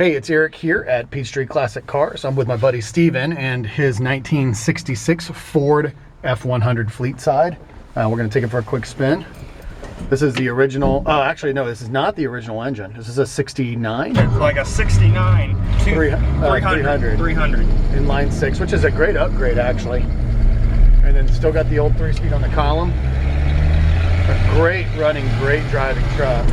Hey, it's Eric here at Peachtree Classic Cars. I'm with my buddy Steven and his 1966 Ford F100 fleet side. We're going to take it for a quick spin. This is the original, actually no, this is not the original engine. This is a 69. It's like a 69 300 inline 6, which is a great upgrade actually. And then still got the old 3-speed on the column. A great running, great driving truck.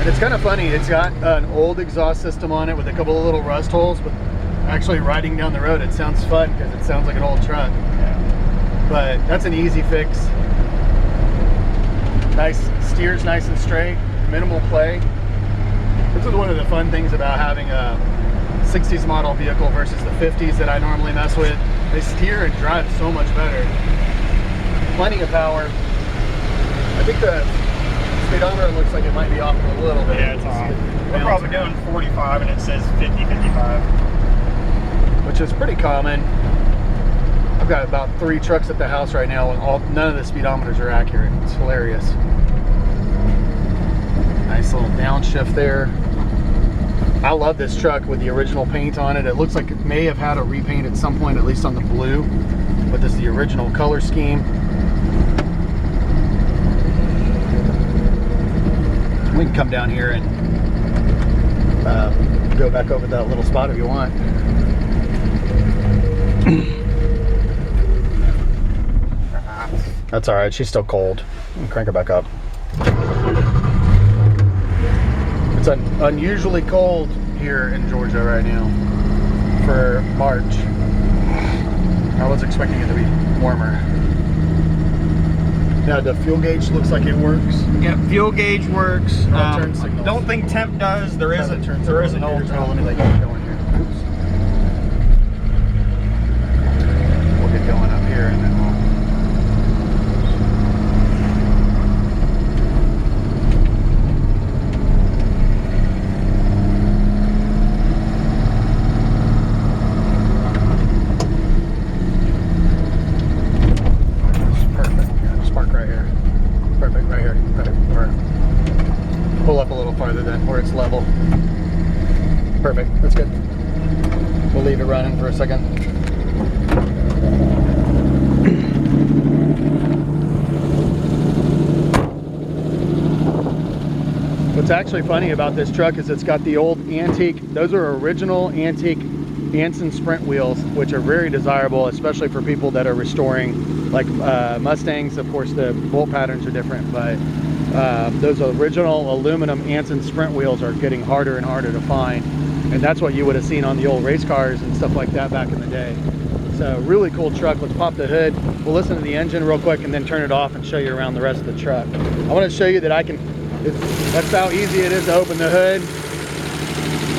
And it's kind of funny, it's got an old exhaust system on it with a couple of little rust holes, but actually riding down the road it sounds fun because it sounds like an old truck. Yeah. But that's an easy fix. Nice, steers nice and straight, minimal play. This is one of the fun things about having a 60s model vehicle versus the 50s that I normally mess with. They steer and drive so much better. Plenty of power. I think the speedometer looks like it might be off a little bit. Yeah, it's off. We're probably doing 45 and it says 50, 55. Which is pretty common. I've got about 3 trucks at the house right now and none of the speedometers are accurate. It's hilarious. Nice little downshift there. I love this truck with the original paint on it. It looks like it may have had a repaint at some point, at least on the blue, but this is the original color scheme. We can come down here and go back over that little spot if you want. That's all right, she's still cold. Crank her back up. It's unusually cold here in Georgia right now for March. I was expecting it to be warmer. Now the fuel gauge looks like it works. Yeah, fuel gauge works. Turn signals. Don't think temp does. There is a turn. Let me let you go in here. Oops. We'll get going up here and then we'll. Pull up a little farther then, where it's level. Perfect, that's good. We'll leave it running for a second. What's actually funny about this truck is it's got the old antique, those are original antique Anson Sprint wheels, which are very desirable, especially for people that are restoring, like Mustangs. Of course, the bolt patterns are different, but those original aluminum Anson Sprint wheels are getting harder and harder to find, and that's what you would have seen on the old race cars and stuff like that back in the day. So really cool truck. Let's pop the hood. We'll listen to the engine real quick and then turn it off and show you around the rest of the truck. I want to show you that that's how easy it is to open the hood.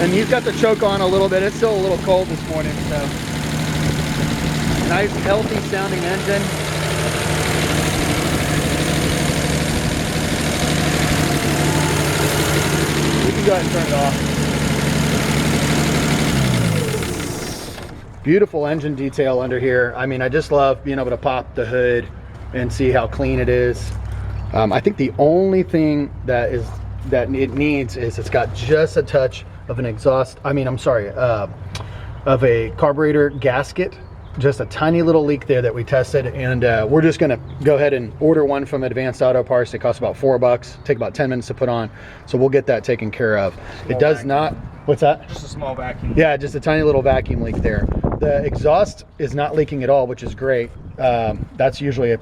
And he's got the choke on a little bit. It's still a little cold this morning, so nice healthy sounding engine. We can go ahead and turn it off. Beautiful engine detail under here. I mean, I just love being able to pop the hood and see how clean it is. I think the only thing that it needs is it's got just a touch of an exhaust, of a carburetor gasket, just a tiny little leak there that we tested, and we're just gonna go ahead and order one from Advanced Auto Parts. It costs about $4, take about 10 minutes to put on, so we'll get that taken care of. It does vacuum. Not, what's that? Just a small vacuum. Yeah, just a tiny little vacuum leak there. The exhaust is not leaking at all, which is great. That's usually a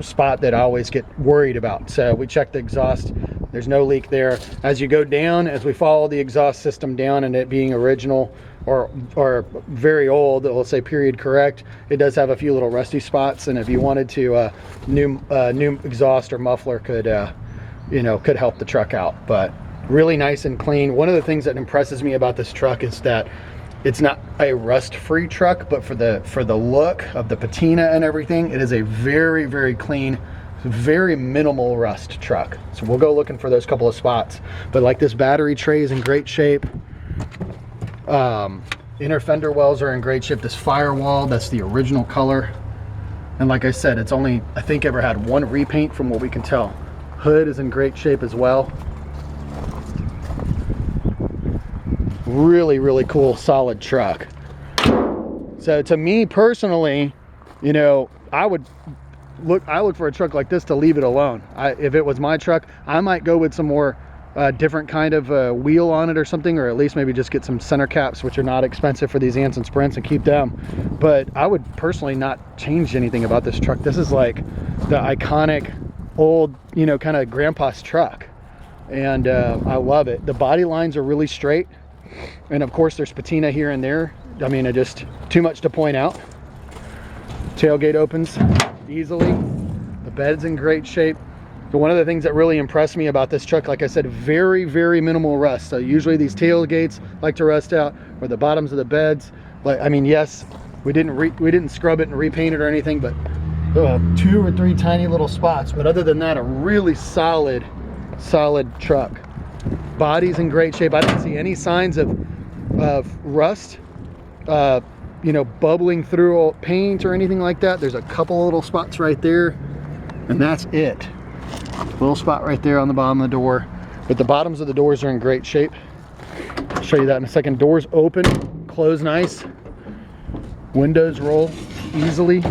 spot that I always get worried about. So we checked the exhaust, there's no leak there. As you go down, as we follow the exhaust system down, and it being original or very old, we'll say period correct, it does have a few little rusty spots, and if you wanted to, new exhaust or muffler could could help the truck out. But really nice and clean. One of the things that impresses me about this truck is that it's not a rust-free truck, but for the look of the patina and everything, it is a very, very clean, very minimal rust truck. So we'll go looking for those couple of spots. But like, this battery tray is in great shape. Inner fender wells are in great shape. This firewall, that's the original color. And like I said, it's only, I think, ever had one repaint from what we can tell. Hood is in great shape as well. Really, really cool, solid truck. So to me personally, you know, I would look for a truck like this to leave it alone. If it was my truck, I might go with some more different kind of wheel on it or something, or at least maybe just get some center caps, which are not expensive for these Anson Sprints, and keep them. But I would personally not change anything about this truck. This is like the iconic old, you know, kind of grandpa's truck, and I love it. The body lines are really straight, and of course there's patina here and there. I mean, it just too much to point out. Tailgate opens easily. The bed's in great shape. So one of the things that really impressed me about this truck, like I said, very, very minimal rust. So usually these tailgates like to rust out, or the bottoms of the beds. Like, I mean, yes, we didn't scrub it and repaint it or anything, but 2 or 3 tiny little spots. But other than that, a really solid truck. Body's in great shape. I didn't see any signs of rust, you know, bubbling through paint or anything like that. There's a couple little spots right there, and that's it. Little spot right there on the bottom of the door, but the bottoms of the doors are in great shape. I'll show you that in a second. Doors open, close nice. Windows roll easily.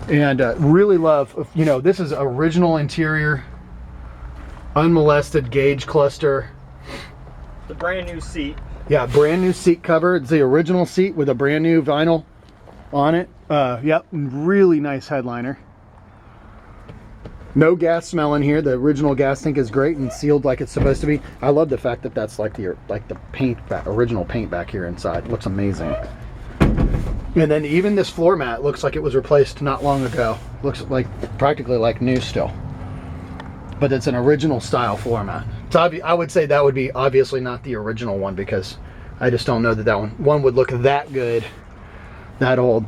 And really love, you know, this is original interior, unmolested gauge cluster. The brand new seat. Yeah, brand new seat cover. It's the original seat with a brand new vinyl on it. Yep, really nice headliner. No gas smell in here. The original gas tank is great and sealed like it's supposed to be. I love the fact that that's like the paint original paint back here inside. It looks amazing. And then even this floor mat looks like it was replaced not long ago. Looks like practically like new still. But it's an original style floor mat. So I would say that would be obviously not the original one, because I just don't know that one would look that good, that old.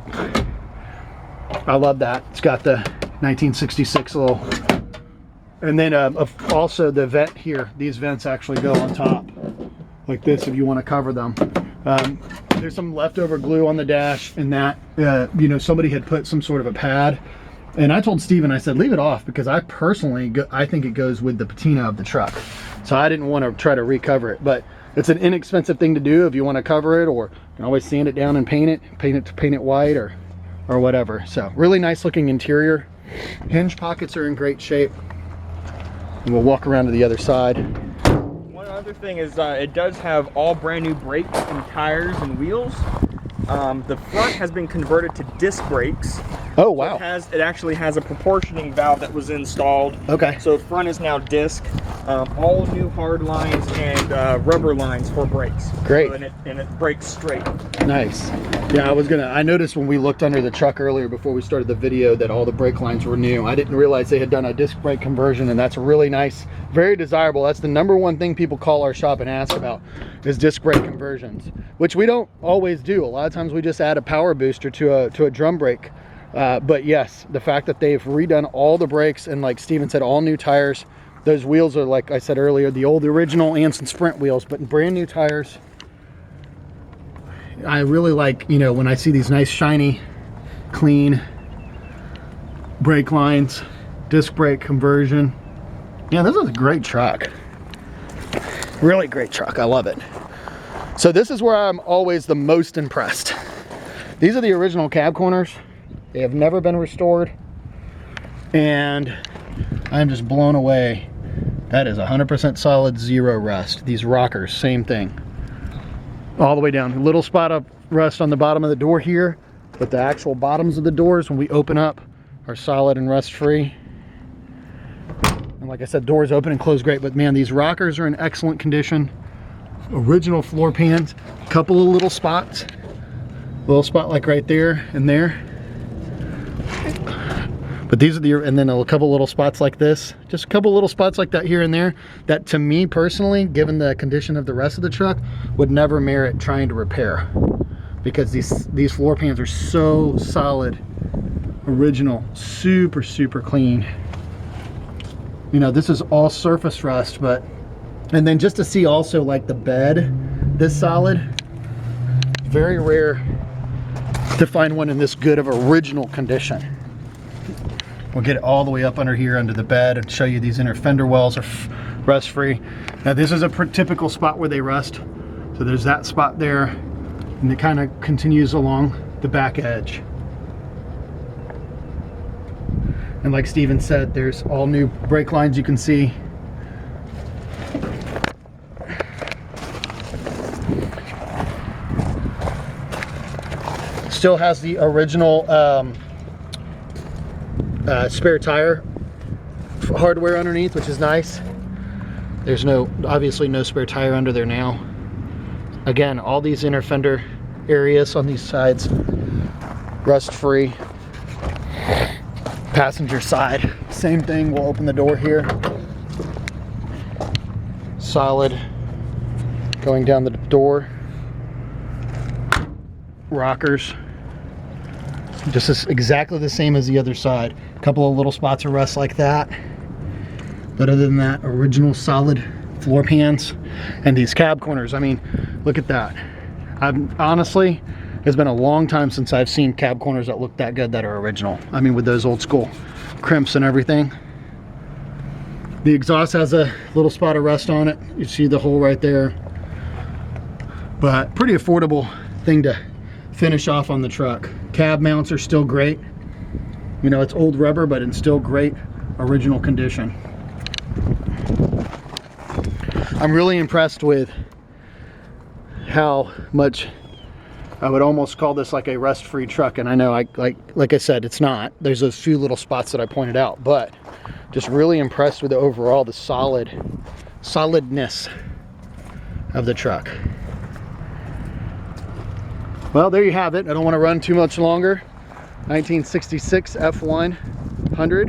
I love that. It's got the 1966 little, and then also the vent here. These vents actually go on top like this if you want to cover them. There's some leftover glue on the dash, and that you know, somebody had put some sort of a pad, and I told Steven, I said leave it off, because I personally I think it goes with the patina of the truck, so I didn't want to try to recover it. But it's an inexpensive thing to do if you want to cover it, or you can always sand it down and paint it white or whatever. So really nice looking interior. Hinge pockets are in great shape, and we'll walk around to the other side. One other thing is it does have all brand new brakes and tires and wheels. The front has been converted to disc brakes. Oh wow. So it actually has a proportioning valve that was installed. Okay. So front is now disc. All new hard lines and rubber lines for brakes. Great. So, and it brakes straight. Nice. Yeah, I noticed when we looked under the truck earlier before we started the video that all the brake lines were new. I didn't realize they had done a disc brake conversion, and that's really nice, very desirable. That's the #1 thing people call our shop and ask about, is disc brake conversions, which we don't always do. A lot of times we just add a power booster to a drum brake. But yes, the fact that they've redone all the brakes, and like Steven said, all new tires. Those wheels are, like I said earlier, the original Anson Sprint wheels, but brand new tires. I really like, you know, when I see these nice, shiny, clean brake lines, disc brake conversion. Yeah, this is a great truck. Really great truck. I love it. So this is where I'm always the most impressed. These are the original cab corners. They have never been restored, and I'm just blown away. That is 100% solid, zero rust. These rockers, same thing. All the way down. A little spot of rust on the bottom of the door here, but the actual bottoms of the doors when we open up are solid and rust free. And like I said, doors open and close great, but man, these rockers are in excellent condition. Original floor pans, a couple of little spots. Little spot like right there and there. But these are and then a couple little spots like this. Just a couple little spots like that here and there, that to me personally, given the condition of the rest of the truck, would never merit trying to repair. Because these floor pans are so solid, original, super, super clean. You know, this is all surface rust, but, and then just to see also like the bed this solid, very rare to find one in this good of original condition. We'll get it all the way up under here under the bed and show you these inner fender wells are rust free. Now this is a typical spot where they rust. So there's that spot there, and it kind of continues along the back edge. And like Steven said, there's all new brake lines you can see. Still has the original spare tire hardware underneath, which is nice. There's obviously no spare tire under there now. Again, all these inner fender areas on these sides, rust free. Passenger side, same thing. We'll open the door here. Solid going down the door. Rockers. Just exactly the same as the other side. A couple of little spots of rust like that. But other than that, original solid floor pans. And these cab corners, I mean, look at that. Honestly, it's been a long time since I've seen cab corners that look that good that are original. I mean, with those old school crimps and everything. The exhaust has a little spot of rust on it. You see the hole right there. But pretty affordable thing to finish off on the truck. Cab mounts are still great. You know, it's old rubber, but in still great original condition. I'm really impressed with how much I would almost call this like a rust-free truck, and I know like I said, it's not. There's those few little spots that I pointed out, but just really impressed with the overall, the solidness of the truck. Well, there you have it. I don't want to run too much longer. 1966 F100,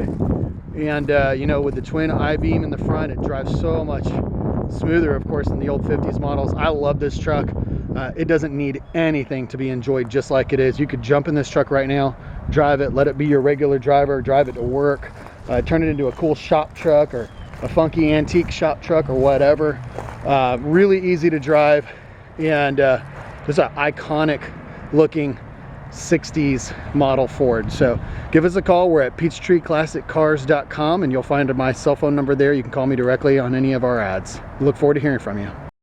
and you know, with the twin I-beam in the front, it drives so much smoother, of course, than the old 50s models. I love this truck. It doesn't need anything to be enjoyed just like it is. You could jump in this truck right now, drive it, let it be your regular driver, drive it to work, turn it into a cool shop truck or a funky antique shop truck or whatever. Really easy to drive, and just an iconic looking 60s model Ford. So give us a call. We're at peachtreeclassiccars.com, and you'll find my cell phone number there. You can call me directly on any of our ads. We look forward to hearing from you.